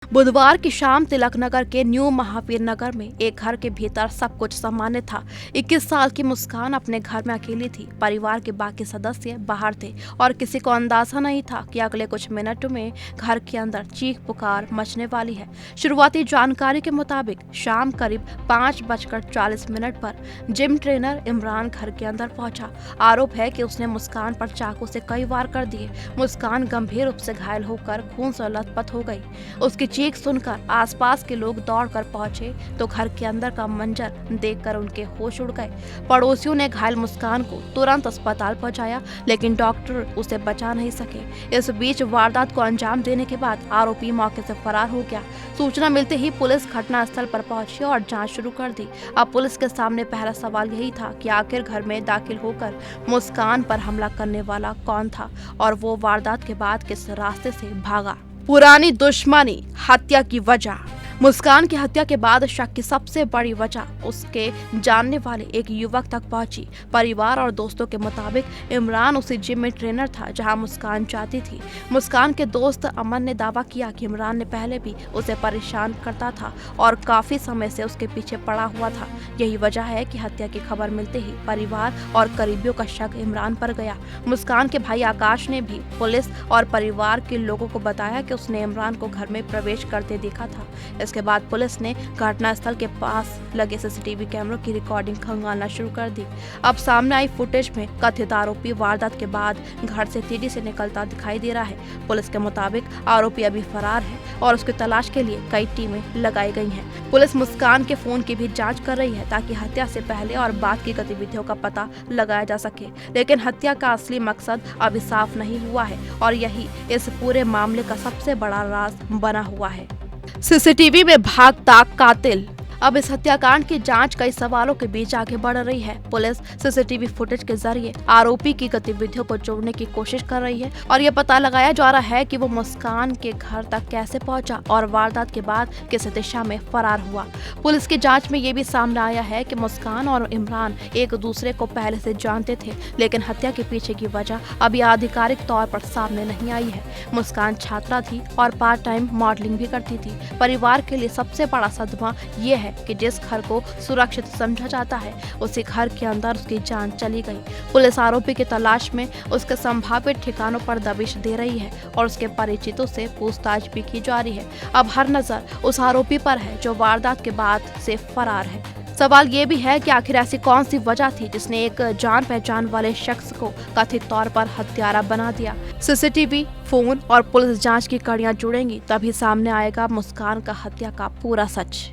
बुधवार की शाम तिलक नगर के न्यू महावीर नगर में एक घर के भीतर सब कुछ सामान्य था। 21 साल की मुस्कान अपने घर में अकेली थी। परिवार के बाकी सदस्य बाहर थे और किसी को अंदाजा नहीं था कि अगले कुछ मिनट में घर के अंदर चीख पुकार मचने वाली है। शुरुआती जानकारी के मुताबिक शाम करीब 5:40 पर जिम ट्रेनर इमरान घर के अंदर पहुंचा। आरोप है कि उसने मुस्कान पर चाकू से कई वार कर दिए। मुस्कान गंभीर रूप से घायल होकर खून से लथपथ हो गई। उसकी चीख सुनकर आसपास के लोग दौड़कर पहुंचे तो घर के अंदर का मंजर देखकर उनके होश उड़ गए। पड़ोसियों ने घायल मुस्कान को तुरंत अस्पताल पहुंचाया, लेकिन डॉक्टर उसे बचा नहीं सके। इस बीच वारदात को अंजाम देने के बाद आरोपी मौके से फरार हो गया। सूचना मिलते ही पुलिस घटनास्थल पर पहुंची और जांच शुरू कर दी। अब पुलिस के सामने पहला सवाल यही था कि आखिर घर में दाखिल होकर मुस्कान पर हमला करने वाला कौन था और वो वारदात के बाद किस रास्ते से भागा। पुरानी दुश्मनी हत्या की वजह। मुस्कान की हत्या के बाद शक की सबसे बड़ी वजह उसके जानने वाले एक युवक तक पहुंची। परिवार और दोस्तों के मुताबिक इमरान उसी जिम में ट्रेनर था जहां मुस्कान जाती थी। मुस्कान के दोस्त अमन ने दावा किया कि इमरान ने पहले भी उसे परेशान करता था और काफी समय से उसके पीछे पड़ा हुआ था। यही वजह है कि हत्या की खबर मिलते ही परिवार और करीबियों का शक इमरान पर गया। मुस्कान के भाई आकाश ने भी पुलिस और परिवार के लोगों को बताया कि उसने इमरान को घर में प्रवेश करते देखा था। इसके बाद पुलिस ने घटनास्थल के पास लगे सीसीटीवी कैमरों की रिकॉर्डिंग खंगालना शुरू कर दी। अब सामने आई फुटेज में कथित आरोपी वारदात के बाद घर से तेजी से निकलता दिखाई दे रहा है। पुलिस के मुताबिक आरोपी अभी फरार है और उसकी तलाश के लिए कई टीमें लगाई गई हैं। पुलिस मुस्कान के फोन की भी जांच कर रही है ताकि हत्या से पहले और बाद की गतिविधियों का पता लगाया जा सके, लेकिन हत्या का असली मकसद अभी साफ नहीं हुआ है और यही इस पूरे मामले का सबसे बड़ा राज बना हुआ है। सीसीटीवी में भागता कातिल। अब इस हत्याकांड की जांच कई सवालों के बीच आगे बढ़ रही है। पुलिस सीसीटीवी फुटेज के जरिए आरोपी की गतिविधियों को जोड़ने की कोशिश कर रही है और यह पता लगाया जा रहा है कि वो मुस्कान के घर तक कैसे पहुंचा और वारदात के बाद किस दिशा में फरार हुआ। पुलिस की जांच में ये भी सामने आया है कि मुस्कान और इमरान एक दूसरे को पहले से जानते थे, लेकिन हत्या के पीछे की वजह अभी आधिकारिक तौर पर सामने नहीं आई है। मुस्कान छात्रा थी और पार्ट टाइम मॉडलिंग भी करती थी। परिवार के लिए सबसे बड़ा सदमा ये है कि जिस घर को सुरक्षित समझा जाता है उसी घर के अंदर उसकी जान चली गई। पुलिस आरोपी की तलाश में उसके संभावित ठिकानों पर दबिश दे रही है और उसके परिचितों से पूछताछ भी की जा रही है। अब हर नजर उस आरोपी पर है जो वारदात के बाद से फरार है। सवाल ये भी है कि आखिर ऐसी कौन सी वजह थी जिसने एक जान पहचान वाले शख्स को कथित तौर पर हत्यारा बना दिया। सीसीटीवी, फोन और पुलिस जांच की कड़ियां जुड़ेंगी तभी सामने आएगा मुस्कान का हत्या का पूरा सच।